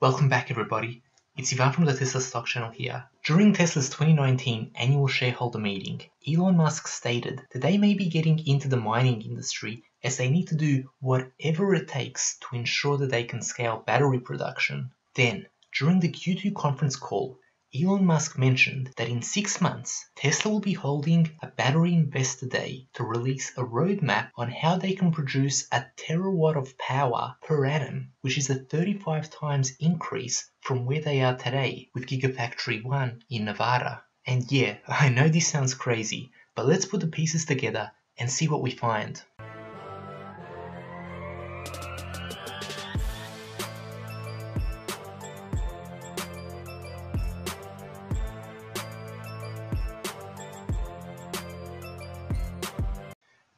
Welcome back everybody, it's Ivan from the Tesla Stock Channel here. During Tesla's 2019 annual shareholder meeting, Elon Musk stated that they may be getting into the mining industry as they need to do whatever it takes to ensure that they can scale battery production. Then, during the Q2 conference call, Elon Musk mentioned that in 6 months, Tesla will be holding a Battery Investor Day to release a roadmap on how they can produce a terawatt of power per annum, which is a 35 times increase from where they are today with Gigafactory 1 in Nevada. And yeah, I know this sounds crazy, but let's put the pieces together and see what we find.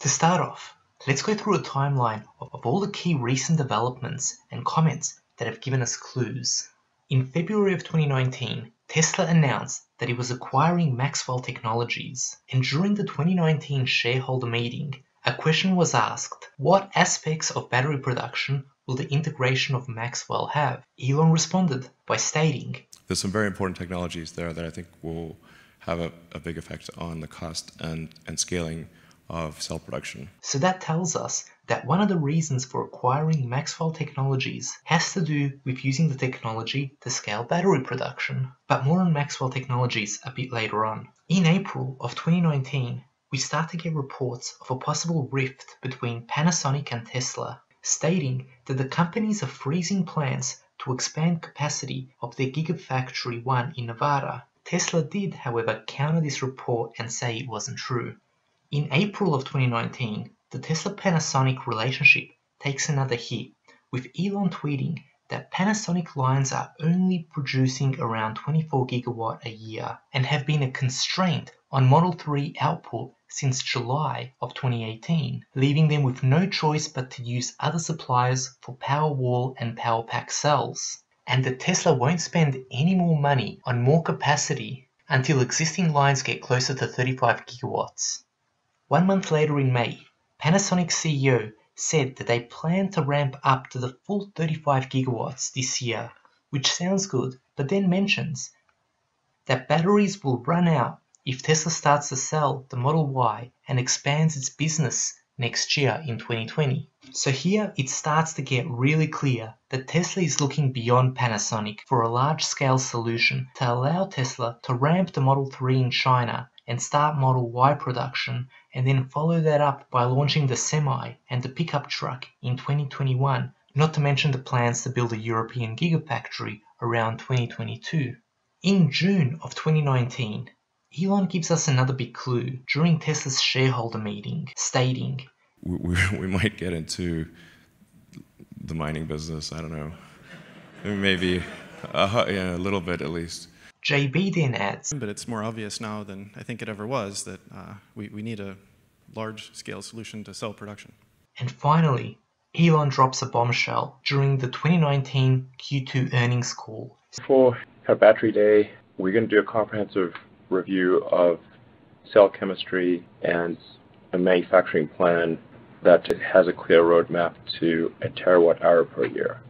To start off, let's go through a timeline of all the key recent developments and comments that have given us clues. In February of 2019, Tesla announced that it was acquiring Maxwell Technologies, and during the 2019 shareholder meeting, a question was asked, what aspects of battery production will the integration of Maxwell have? Elon responded by stating, "There's some very important technologies there that I think will have a big effect on the cost and scaling of cell production." So that tells us that one of the reasons for acquiring Maxwell Technologies has to do with using the technology to scale battery production. But more on Maxwell Technologies a bit later on. In April of 2019, we start to get reports of a possible rift between Panasonic and Tesla, stating that the companies are freezing plans to expand capacity of their Gigafactory 1 in Nevada. Tesla did, however, counter this report and say it wasn't true. In April of 2019, the Tesla-Panasonic relationship takes another hit, with Elon tweeting that Panasonic lines are only producing around 24 gigawatt a year and have been a constraint on Model 3 output since July of 2018, leaving them with no choice but to use other suppliers for Powerwall and Powerpack cells, and that Tesla won't spend any more money on more capacity until existing lines get closer to 35 gigawatts. 1 month later in May, Panasonic CEO said that they plan to ramp up to the full 35 gigawatts this year, which sounds good, but then mentions that batteries will run out if Tesla starts to sell the Model Y and expands its business next year in 2020. So here it starts to get really clear that Tesla is looking beyond Panasonic for a large-scale solution to allow Tesla to ramp the Model 3 in China and start Model Y production, and then follow that up by launching the Semi and the pickup truck in 2021, not to mention the plans to build a European Gigafactory around 2022. In June of 2019, Elon gives us another big clue during Tesla's shareholder meeting, stating, We might get into the mining business, I don't know, maybe a little bit at least. JB then adds, but it's more obvious now than I think it ever was that we need a large-scale solution to cell production. And finally, Elon drops a bombshell during the 2019 Q2 earnings call. For our battery day, we're going to do a comprehensive review of cell chemistry and a manufacturing plan that has a clear roadmap to a terawatt hour per year.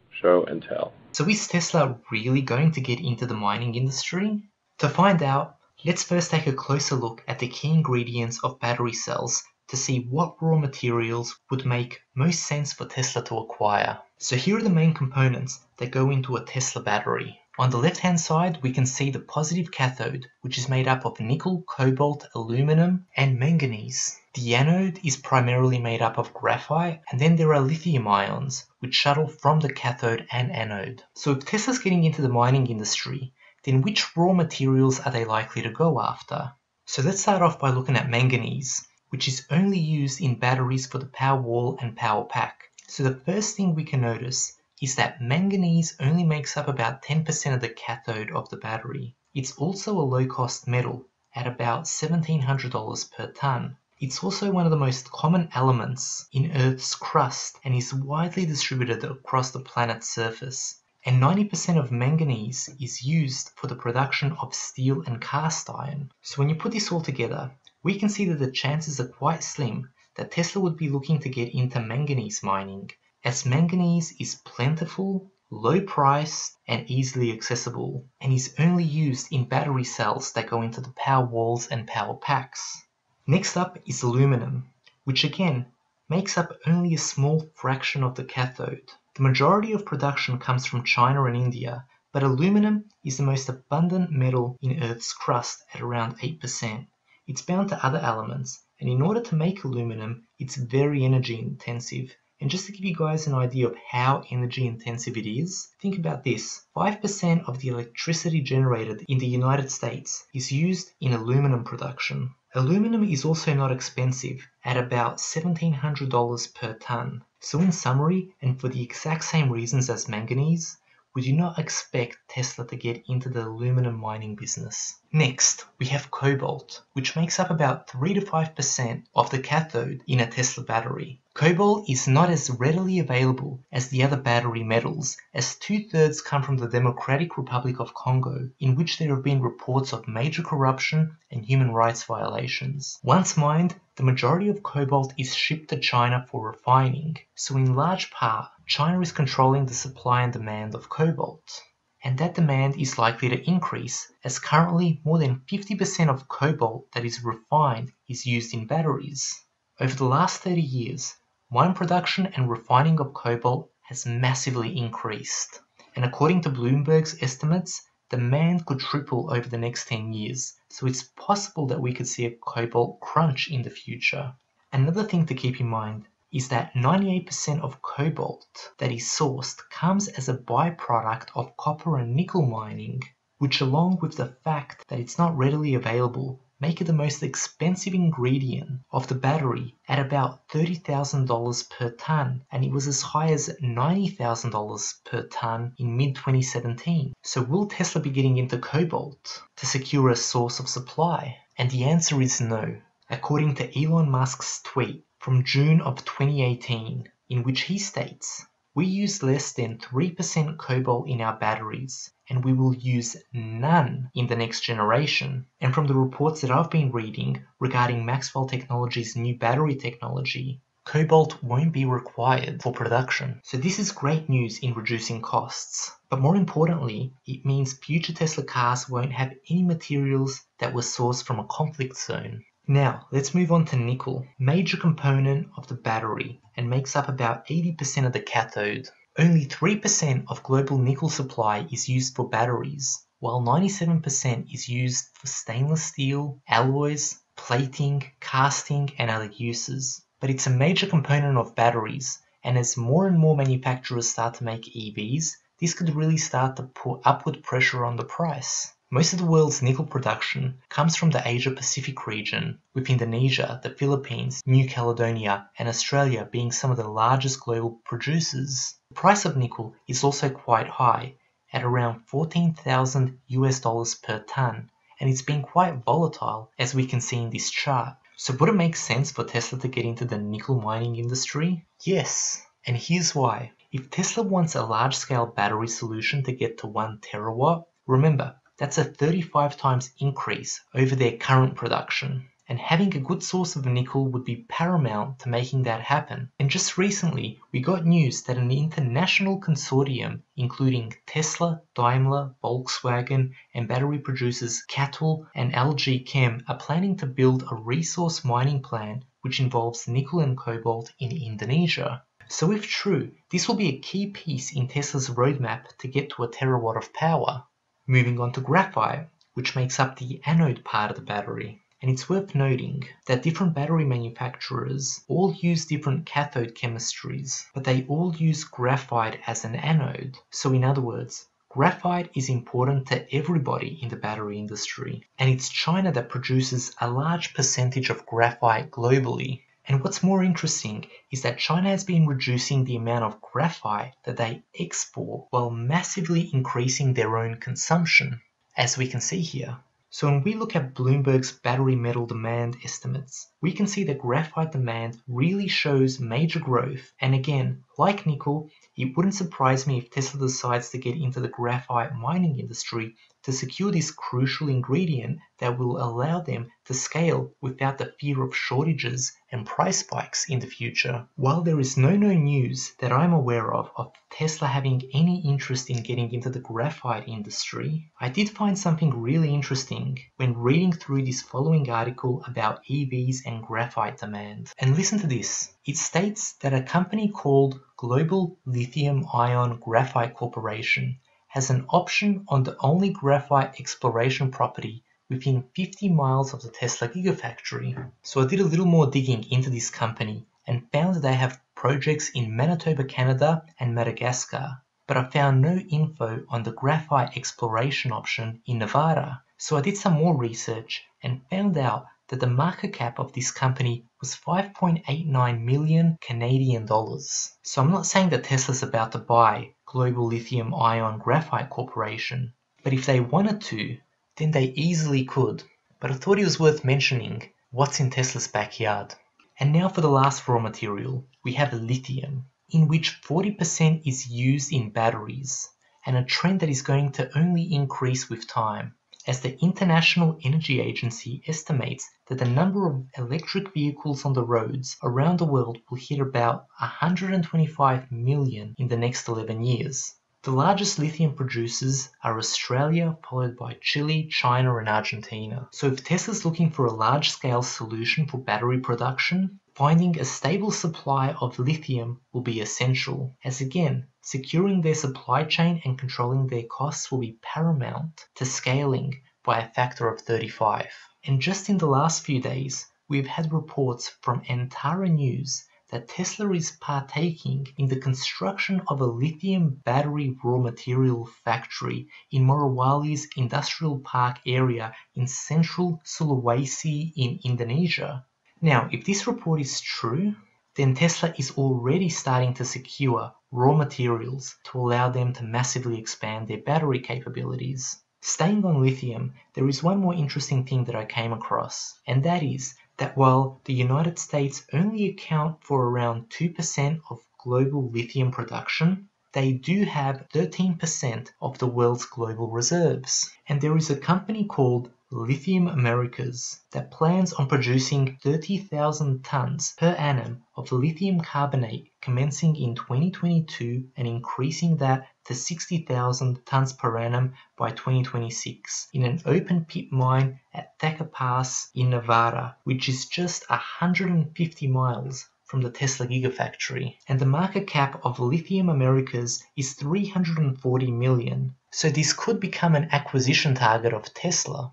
Show and tell. So is Tesla really going to get into the mining industry? To find out, let's first take a closer look at the key ingredients of battery cells to see what raw materials would make most sense for Tesla to acquire. So here are the main components that go into a Tesla battery. On the left-hand side, we can see the positive cathode, which is made up of nickel, cobalt, aluminum, and manganese. The anode is primarily made up of graphite, and then there are lithium ions, which shuttle from the cathode and anode. So if Tesla's getting into the mining industry, then which raw materials are they likely to go after? So let's start off by looking at manganese, which is only used in batteries for the Powerwall and Powerpack. So the first thing we can notice is that manganese only makes up about 10% of the cathode of the battery. It's also a low-cost metal at about $1,700 per ton. It's also one of the most common elements in Earth's crust and is widely distributed across the planet's surface. And 90% of manganese is used for the production of steel and cast iron. So when you put this all together, we can see that the chances are quite slim that Tesla would be looking to get into manganese mining, as manganese is plentiful, low priced, and easily accessible, and is only used in battery cells that go into the power walls and power packs. Next up is aluminum, which again makes up only a small fraction of the cathode. The majority of production comes from China and India, but aluminum is the most abundant metal in Earth's crust at around 8%. It's bound to other elements, and in order to make aluminum, it's very energy intensive. And just to give you guys an idea of how energy intensive it is, think about this. 5% of the electricity generated in the United States is used in aluminum production. Aluminum is also not expensive, at about $1,700 per ton. So in summary, and for the exact same reasons as manganese, we do not expect Tesla to get into the aluminum mining business. Next, we have cobalt, which makes up about 3 to 5% of the cathode in a Tesla battery. Cobalt is not as readily available as the other battery metals, as 2/3 come from the Democratic Republic of Congo, in which there have been reports of major corruption and human rights violations. Once mined, the majority of cobalt is shipped to China for refining, so in large part, China is controlling the supply and demand of cobalt. And that demand is likely to increase, as currently more than 50% of cobalt that is refined is used in batteries. Over the last 30 years, mine production and refining of cobalt has massively increased, and according to Bloomberg's estimates, demand could triple over the next 10 years, so it's possible that we could see a cobalt crunch in the future. Another thing to keep in mind is that 98% of cobalt that is sourced comes as a byproduct of copper and nickel mining, which along with the fact that it's not readily available, make it the most expensive ingredient of the battery at about $30,000 per ton, and it was as high as $90,000 per ton in mid-2017. So will Tesla be getting into cobalt to secure a source of supply? And the answer is no. According to Elon Musk's tweet from June of 2018, in which he states, "We use less than 3% cobalt in our batteries, and we will use none in the next generation." And from the reports that I've been reading regarding Maxwell Technologies' new battery technology, cobalt won't be required for production. So this is great news in reducing costs. But more importantly, it means future Tesla cars won't have any materials that were sourced from a conflict zone. Now, let's move on to nickel, major component of the battery, and makes up about 80% of the cathode. Only 3% of global nickel supply is used for batteries, while 97% is used for stainless steel, alloys, plating, casting, and other uses. But it's a major component of batteries, and as more and more manufacturers start to make EVs, this could really start to put upward pressure on the price. Most of the world's nickel production comes from the Asia-Pacific region, with Indonesia, the Philippines, New Caledonia, and Australia being some of the largest global producers. The price of nickel is also quite high, at around $14,000 per ton, and it's been quite volatile, as we can see in this chart. So would it make sense for Tesla to get into the nickel mining industry? Yes, and here's why. If Tesla wants a large-scale battery solution to get to 1 terawatt, remember, that's a 35 times increase over their current production, and having a good source of nickel would be paramount to making that happen. And just recently, we got news that an international consortium, including Tesla, Daimler, Volkswagen, and battery producers CATL and LG Chem, are planning to build a resource mining plant which involves nickel and cobalt in Indonesia. So if true, this will be a key piece in Tesla's roadmap to get to 1 terawatt of power. Moving on to graphite, which makes up the anode part of the battery. And it's worth noting that different battery manufacturers all use different cathode chemistries, but they all use graphite as an anode. So in other words, graphite is important to everybody in the battery industry, and it's China that produces a large percentage of graphite globally. And what's more interesting is that China has been reducing the amount of graphite that they export while massively increasing their own consumption, as we can see here. So when we look at Bloomberg's battery metal demand estimates, we can see that graphite demand really shows major growth. And again, like nickel, it wouldn't surprise me if Tesla decides to get into the graphite mining industry to secure this crucial ingredient that will allow them to scale without the fear of shortages and price spikes in the future. While there is no known news that I'm aware of Tesla having any interest in getting into the graphite industry, I did find something really interesting when reading through this following article about EVs and graphite demand. And listen to this. It states that a company called Global Lithium-Ion Graphite Corporation has an option on the only graphite exploration property within 50 miles of the Tesla Gigafactory. So I did a little more digging into this company and found that they have projects in Manitoba, Canada and Madagascar, but I found no info on the graphite exploration option in Nevada. So I did some more research and found out that the market cap of this company was 5.89 million Canadian dollars. So I'm not saying that Tesla's about to buy Global Lithium-Ion Graphite Corporation, but if they wanted to, then they easily could. But I thought it was worth mentioning what's in Tesla's backyard. And now for the last raw material, we have lithium, in which 40% is used in batteries, and a trend that is going to only increase with time, as the International Energy Agency estimates that the number of electric vehicles on the roads around the world will hit about 125 million in the next 11 years. The largest lithium producers are Australia, followed by Chile, China and Argentina. So if Tesla's looking for a large-scale solution for battery production, finding a stable supply of lithium will be essential, as again, securing their supply chain and controlling their costs will be paramount to scaling by a factor of 35. And just in the last few days, we've had reports from Antara News that Tesla is partaking in the construction of a lithium battery raw material factory in Morowali's industrial park area in central Sulawesi in Indonesia. Now, if this report is true, then Tesla is already starting to secure raw materials to allow them to massively expand their battery capabilities. Staying on lithium, there is one more interesting thing that I came across, and that is that while the United States only account for around 2% of global lithium production, they do have 13% of the world's global reserves. And there is a company called Lithium Americas that plans on producing 30,000 tons per annum of lithium carbonate commencing in 2022 and increasing that to 60,000 tons per annum by 2026 in an open pit mine at Thacker Pass in Nevada, which is just 150 miles from the Tesla Gigafactory. And the market cap of Lithium Americas is 340 million. So this could become an acquisition target of Tesla.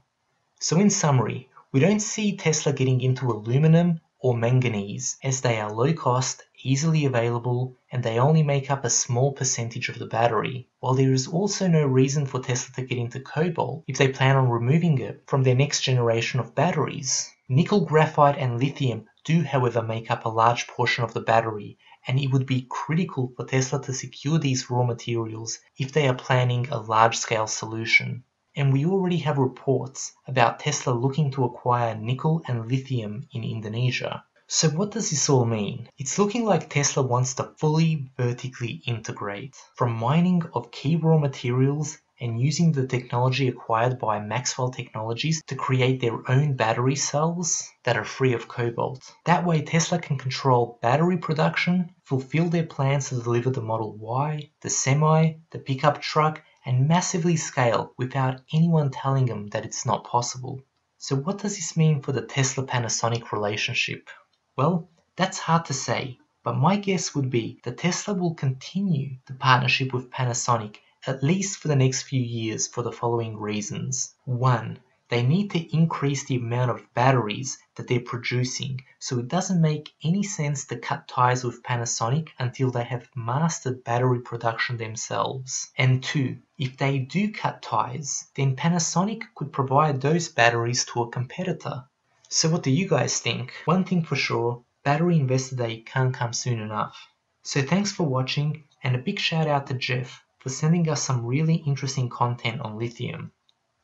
So in summary, we don't see Tesla getting into aluminum or manganese, as they are low cost, easily available, and they only make up a small percentage of the battery, while there is also no reason for Tesla to get into cobalt if they plan on removing it from their next generation of batteries. Nickel, graphite and lithium do however make up a large portion of the battery, and it would be critical for Tesla to secure these raw materials if they are planning a large-scale solution. And we already have reports about Tesla looking to acquire nickel and lithium in Indonesia. So what does this all mean? It's looking like Tesla wants to fully vertically integrate, from mining of key raw materials and using the technology acquired by Maxwell Technologies to create their own battery cells that are free of cobalt. That way Tesla can control battery production, fulfill their plans to deliver the Model Y, the Semi, the pickup truck, and massively scale without anyone telling them that it's not possible. So what does this mean for the Tesla-Panasonic relationship? Well, that's hard to say, but my guess would be that Tesla will continue the partnership with Panasonic at least for the next few years for the following reasons. 1. They need to increase the amount of batteries that they're producing, so it doesn't make any sense to cut ties with Panasonic until they have mastered battery production themselves. And 2, if they do cut ties, then Panasonic could provide those batteries to a competitor. So what do you guys think? One thing for sure, Battery Investor Day can't come soon enough. So thanks for watching, and a big shout out to Jeff for sending us some really interesting content on lithium.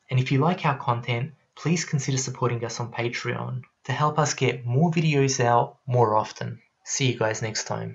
And if you like our content, please consider supporting us on Patreon to help us get more videos out more often. See you guys next time.